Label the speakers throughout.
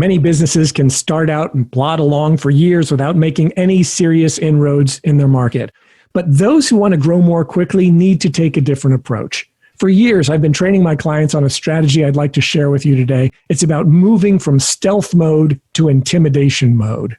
Speaker 1: Many businesses can start out and plod along for years without making any serious inroads in their market. But those who want to grow more quickly need to take a different approach. For years, I've been training my clients on a strategy I'd like to share with you today. It's about moving from stealth mode to intimidation mode.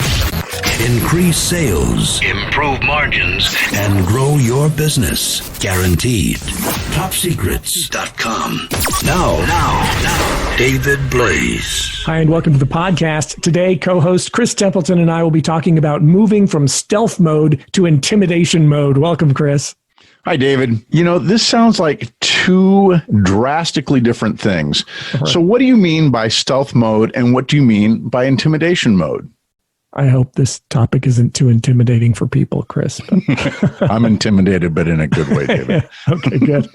Speaker 2: Increase sales, improve margins, and grow your business. Guaranteed. TopSecrets.com. Now, David Blaze.
Speaker 1: Hi, and welcome to the podcast. Today, co-host Chris Templeton and I will be talking about moving from stealth mode to intimidation mode. Welcome, Chris.
Speaker 3: Hi, David. You know, this sounds like two drastically different things. Right. So what do you mean by stealth mode, and what do you mean by intimidation mode?
Speaker 1: I hope this topic isn't too intimidating for people, Chris.
Speaker 3: I'm intimidated, but in a good way, David.
Speaker 1: Okay, good.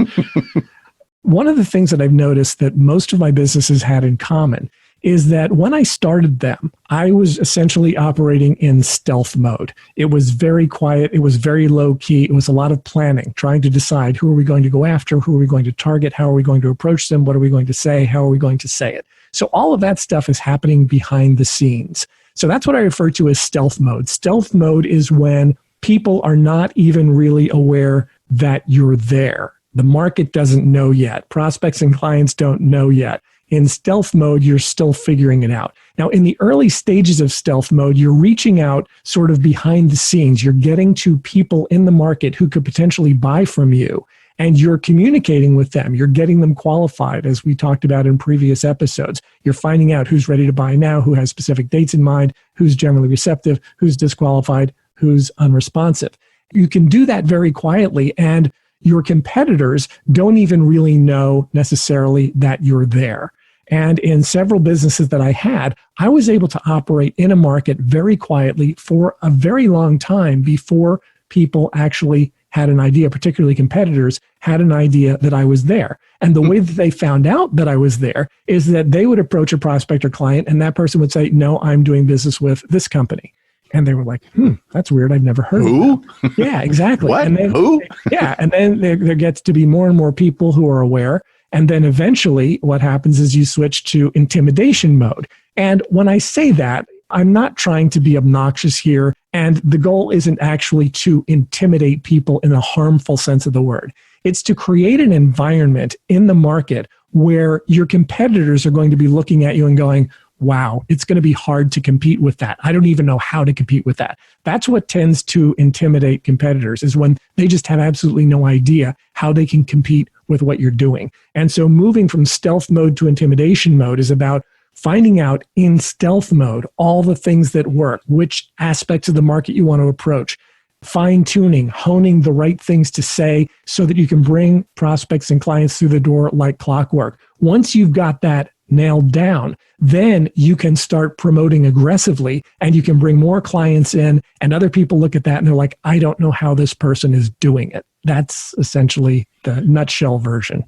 Speaker 1: One of the things that I've noticed that most of my businesses had in common is that when I started them, I was essentially operating in stealth mode. It was very quiet. It was very low key. It was a lot of planning, trying to decide who are we going to go after, who are we going to target, how are we going to approach them, what are we going to say, how are we going to say it. So all of that stuff is happening behind the scenes. So that's what I refer to as stealth mode. Stealth mode is when people are not even really aware that you're there. The market doesn't know yet. Prospects and clients don't know yet. In stealth mode, you're still figuring it out. Now, in the early stages of stealth mode, you're reaching out sort of behind the scenes. You're getting to people in the market who could potentially buy from you, and you're communicating with them. You're getting them qualified, as we talked about in previous episodes. You're finding out who's ready to buy now, who has specific dates in mind, who's generally receptive, who's disqualified, who's unresponsive. You can do that very quietly, and your competitors don't even really know necessarily that you're there. And in several businesses that I had, I was able to operate in a market very quietly for a very long time before people actually had an idea, particularly competitors, had an idea that I was there. And the way that they found out that I was there is that they would approach a prospect or client, and that person would say, no, I'm doing business with this company. And they were like, that's weird. I've never heard of that. Yeah, exactly.
Speaker 3: What?
Speaker 1: And then,
Speaker 3: who?
Speaker 1: Yeah, and then there gets to be more and more people who are aware. And then eventually what happens is you switch to intimidation mode. And when I say that, I'm not trying to be obnoxious here. And the goal isn't actually to intimidate people in a harmful sense of the word. It's to create an environment in the market where your competitors are going to be looking at you and going, wow, it's going to be hard to compete with that. I don't even know how to compete with that. That's what tends to intimidate competitors, is when they just have absolutely no idea how they can compete with what you're doing. And so moving from stealth mode to intimidation mode is about finding out in stealth mode all the things that work, which aspects of the market you want to approach, fine-tuning, honing the right things to say so that you can bring prospects and clients through the door like clockwork. Once you've got that nailed down, then you can start promoting aggressively, and you can bring more clients in, and other people look at that and they're like, I don't know how this person is doing it. That's essentially the nutshell version.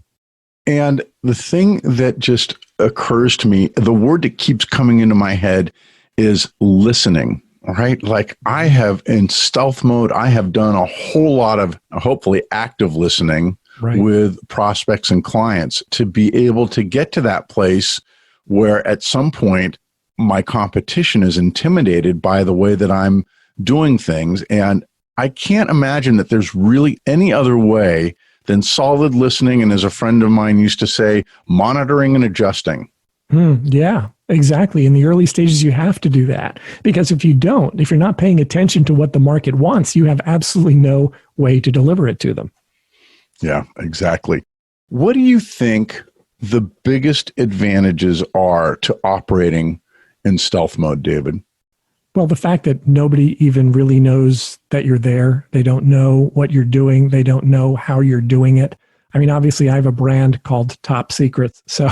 Speaker 3: And the thing that just occurs to me, the word that keeps coming into my head is listening, right? Like I have in stealth mode, I have done a whole lot of hopefully active listening with prospects and clients to be able to get to that place where at some point my competition is intimidated by the way that I'm doing things. And I can't imagine that there's really any other way than solid listening. And as a friend of mine used to say, monitoring and adjusting.
Speaker 1: Yeah, exactly. In the early stages, you have to do that, because if you don't, if you're not paying attention to what the market wants, you have absolutely no way to deliver it to them.
Speaker 3: Yeah, exactly. What do you think the biggest advantages are to operating in stealth mode, David?
Speaker 1: Well, the fact that nobody even really knows that you're there. They don't know what you're doing. They don't know how you're doing it. I mean, obviously, I have a brand called Top Secrets. So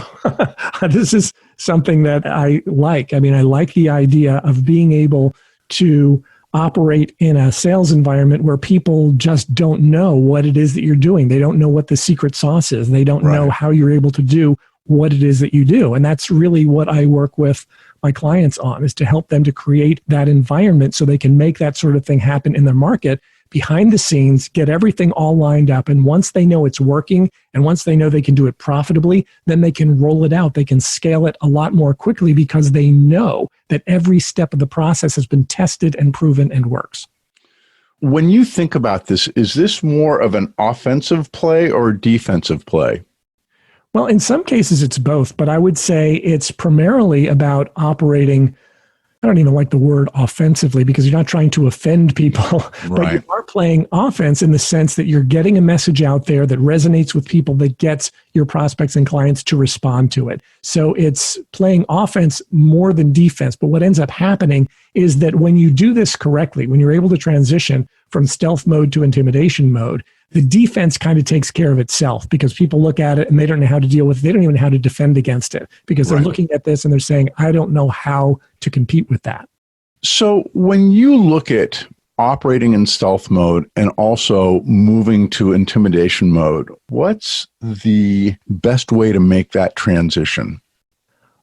Speaker 1: this is something that I like. I mean, I like the idea of being able to operate in a sales environment where people just don't know what it is that you're doing. They don't know what the secret sauce is. They don't know how you're able to do what it is that you do. And that's really what I work with my clients on, is to help them to create that environment so they can make that sort of thing happen in their market. behind the scenes, get everything all lined up. And once they know it's working and once they know they can do it profitably, then they can roll it out. They can scale it a lot more quickly because they know that every step of the process has been tested and proven and works.
Speaker 3: When you think about this, is this more of an offensive play or a defensive play?
Speaker 1: Well, in some cases, it's both, but I would say it's primarily about operating. I don't even like the word offensively because you're not trying to offend people, but you are playing offense in the sense that you're getting a message out there that resonates with people, that gets your prospects and clients to respond to it. So it's playing offense more than defense. But what ends up happening is that when you do this correctly, when you're able to transition from stealth mode to intimidation mode, the defense kind of takes care of itself because people look at it and they don't know how to deal with it. They don't even know how to defend against it because they're looking at this and they're saying, I don't know how to compete with that.
Speaker 3: So when you look at operating in stealth mode and also moving to intimidation mode, what's the best way to make that transition?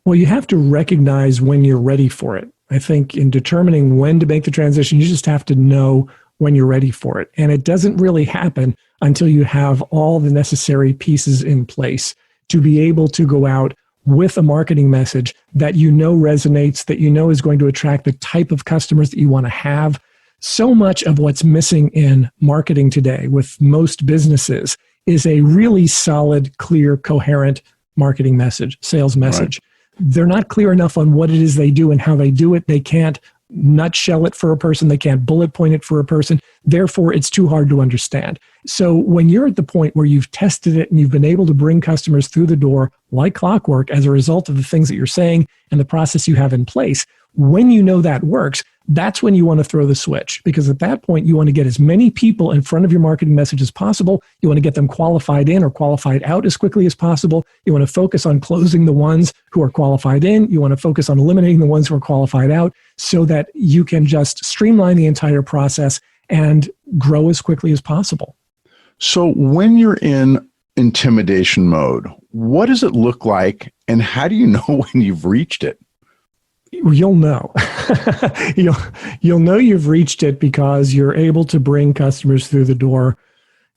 Speaker 1: Well, you have to recognize when you're ready for it. I think in determining when to make the transition, you just have to know when you're ready for it. And it doesn't really happen until you have all the necessary pieces in place to be able to go out with a marketing message that you know resonates, that you know is going to attract the type of customers that you want to have. So much of what's missing in marketing today with most businesses is a really solid, clear, coherent marketing message, sales message. They're not clear enough on what it is they do and how they do it. They can't nutshell it for a person. They can't bullet point it for a person. Therefore, it's too hard to understand. So when you're at the point where you've tested it and you've been able to bring customers through the door like clockwork as a result of the things that you're saying and the process you have in place, when you know that works, that's when you want to throw the switch. Because at that point, you want to get as many people in front of your marketing message as possible. You want to get them qualified in or qualified out as quickly as possible. You want to focus on closing the ones who are qualified in. You want to focus on eliminating the ones who are qualified out so that you can just streamline the entire process and grow as quickly as possible.
Speaker 3: So when you're in intimidation mode, what does it look like and how do you know when you've reached it?
Speaker 1: You'll know. You'll know you've reached it because you're able to bring customers through the door.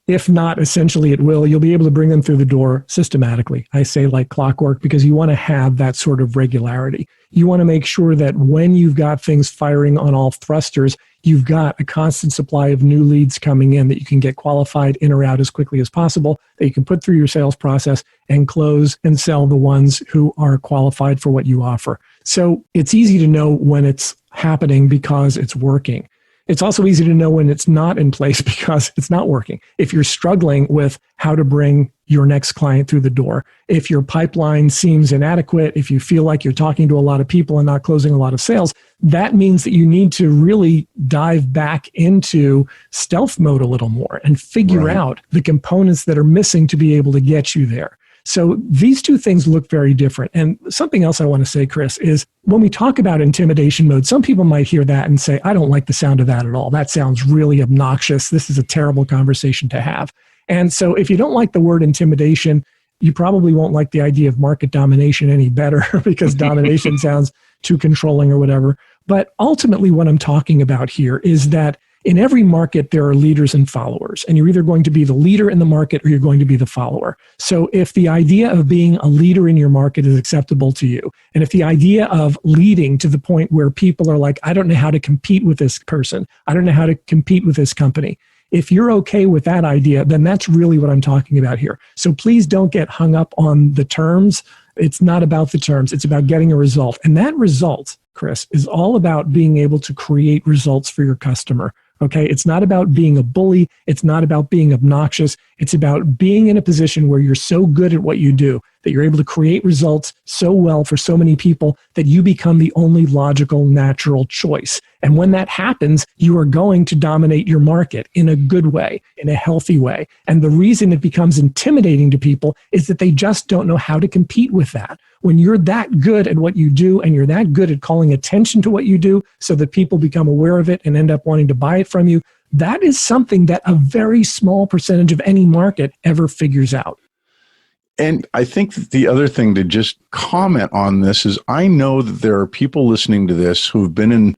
Speaker 1: If not, essentially at will, you'll be able to bring them through the door systematically. I say like clockwork because you want to have that sort of regularity. You want to make sure that when you've got things firing on all thrusters, you've got a constant supply of new leads coming in that you can get qualified in or out as quickly as possible, that you can put through your sales process and close and sell the ones who are qualified for what you offer. So it's easy to know when it's happening because it's working. It's also easy to know when it's not in place because it's not working. If you're struggling with how to bring your next client through the door, if your pipeline seems inadequate, if you feel like you're talking to a lot of people and not closing a lot of sales, that means that you need to really dive back into stealth mode a little more and figure out the components that are missing to be able to get you there. So these two things look very different. And something else I want to say, Chris, is when we talk about intimidation mode, some people might hear that and say, I don't like the sound of that at all. That sounds really obnoxious. This is a terrible conversation to have. And so if you don't like the word intimidation, you probably won't like the idea of market domination any better because domination sounds too controlling or whatever. But ultimately what I'm talking about here is that in every market, there are leaders and followers, and you're either going to be the leader in the market or you're going to be the follower. So if the idea of being a leader in your market is acceptable to you, and if the idea of leading to the point where people are like, I don't know how to compete with this person, I don't know how to compete with this company, if you're okay with that idea, then that's really what I'm talking about here. So please don't get hung up on the terms. It's not about the terms. It's about getting a result. And that result, Chris, is all about being able to create results for your customer. Okay, it's not about being a bully. It's not about being obnoxious. It's about being in a position where you're so good at what you do that you're able to create results so well for so many people that you become the only logical, natural choice. And when that happens, you are going to dominate your market in a good way, in a healthy way. And the reason it becomes intimidating to people is that they just don't know how to compete with that. When you're that good at what you do and you're that good at calling attention to what you do so that people become aware of it and end up wanting to buy it from you, that is something that a very small percentage of any market ever figures out.
Speaker 3: And I think that the other thing to just comment on this is I know that there are people listening to this who've been in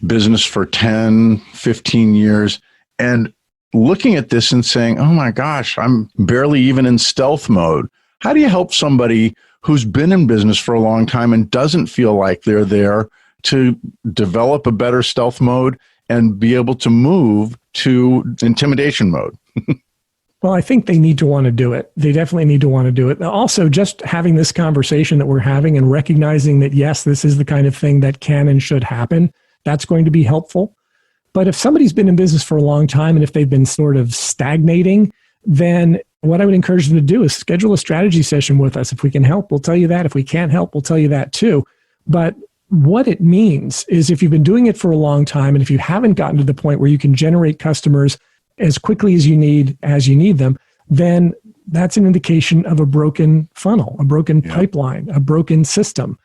Speaker 3: business for 10, 15 years, and looking at this and saying, oh my gosh, I'm barely even in stealth mode. How do you help somebody who's been in business for a long time and doesn't feel like they're there to develop a better stealth mode and be able to move to intimidation mode?
Speaker 1: Well, I think they need to want to do it. They definitely need to want to do it. Also, just having this conversation that we're having and recognizing that, yes, this is the kind of thing that can and should happen, that's going to be helpful. But if somebody's been in business for a long time and if they've been sort of stagnating, then what I would encourage them to do is schedule a strategy session with us. If we can help, we'll tell you that. If we can't help, we'll tell you that too. But what it means is if you've been doing it for a long time and if you haven't gotten to the point where you can generate customers as quickly as you need them, then that's an indication of a broken funnel, a broken pipeline, a broken system.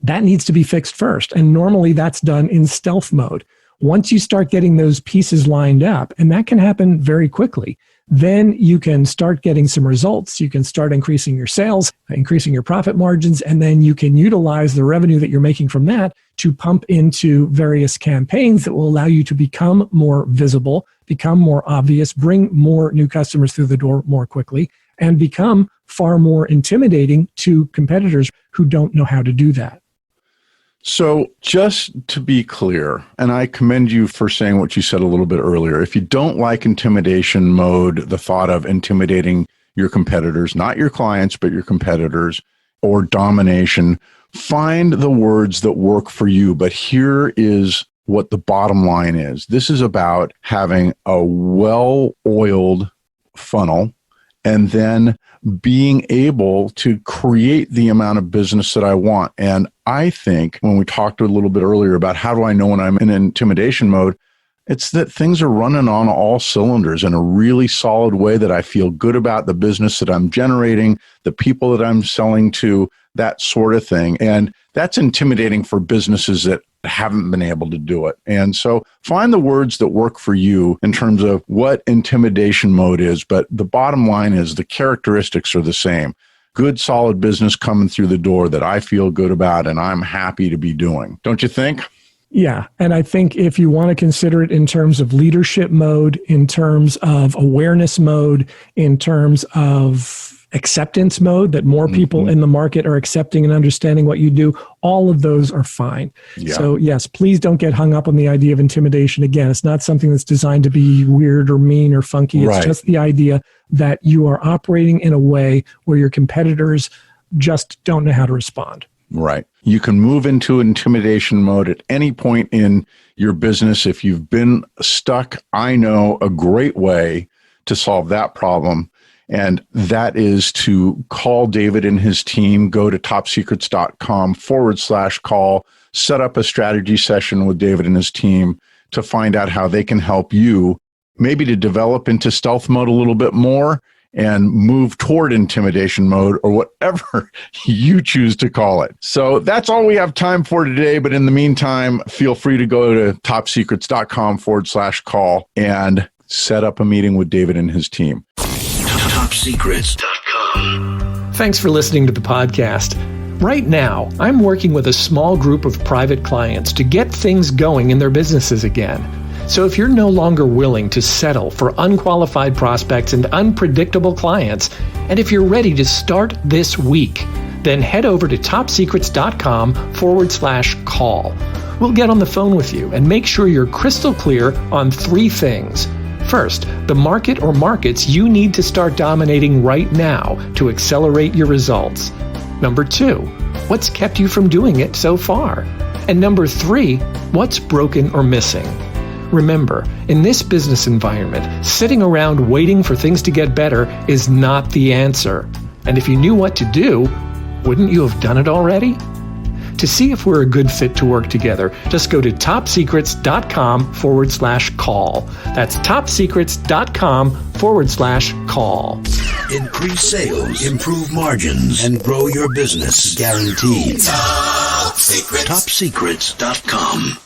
Speaker 1: That needs to be fixed first. And normally that's done in stealth mode. Once you start getting those pieces lined up, and that can happen very quickly, then you can start getting some results. You can start increasing your sales, increasing your profit margins, and then you can utilize the revenue that you're making from that to pump into various campaigns that will allow you to become more visible, become more obvious, bring more new customers through the door more quickly, and become far more intimidating to competitors who don't know how to do that.
Speaker 3: So just to be clear, and I commend you for saying what you said a little bit earlier, if you don't like intimidation mode, the thought of intimidating your competitors, not your clients, but your competitors, or domination, find the words that work for you. But here is what the bottom line is. This is about having a well-oiled funnel and then being able to create the amount of business that I want. And I think when we talked a little bit earlier about how do I know when I'm in intimidation mode, it's that things are running on all cylinders in a really solid way, that I feel good about the business that I'm generating, the people that I'm selling to, that sort of thing. And that's intimidating for businesses that haven't been able to do it. And so find the words that work for you in terms of what intimidation mode is. But the bottom line is the characteristics are the same. Good, solid business coming through the door that I feel good about and I'm happy to be doing. Don't you think?
Speaker 1: Yeah. And I think if you want to consider it in terms of leadership mode, in terms of awareness mode, in terms of acceptance mode, that more people in the market are accepting and understanding what you do, all of those are fine. Yeah. So yes, please don't get hung up on the idea of intimidation. Again, it's not something that's designed to be weird or mean or funky. It's just the idea that you are operating in a way where your competitors just don't know how to respond.
Speaker 3: Right. You can move into intimidation mode at any point in your business. If you've been stuck, I know a great way to solve that problem. And that is to call David and his team. Go to topsecrets.com/call, set up a strategy session with David and his team to find out how they can help you, maybe to develop into stealth mode a little bit more and move toward intimidation mode, or whatever you choose to call it. So that's all we have time for today. But in the meantime, feel free to go to topsecrets.com/call and set up a meeting with David and his team.
Speaker 2: Topsecrets.com.
Speaker 4: Thanks for listening to the podcast. Right now, I'm working with a small group of private clients to get things going in their businesses again. So if you're no longer willing to settle for unqualified prospects and unpredictable clients, and if you're ready to start this week, then head over to topsecrets.com/call. We'll get on the phone with you and make sure you're crystal clear on 3 things. First, the market or markets you need to start dominating right now to accelerate your results. Number 2, what's kept you from doing it so far? And number 3, what's broken or missing? Remember, in this business environment, sitting around waiting for things to get better is not the answer. And if you knew what to do, wouldn't you have done it already? To see if we're a good fit to work together, just go to topsecrets.com/call. That's topsecrets.com/call.
Speaker 2: Increase sales, improve margins, and grow your business guaranteed. Top Secrets.com.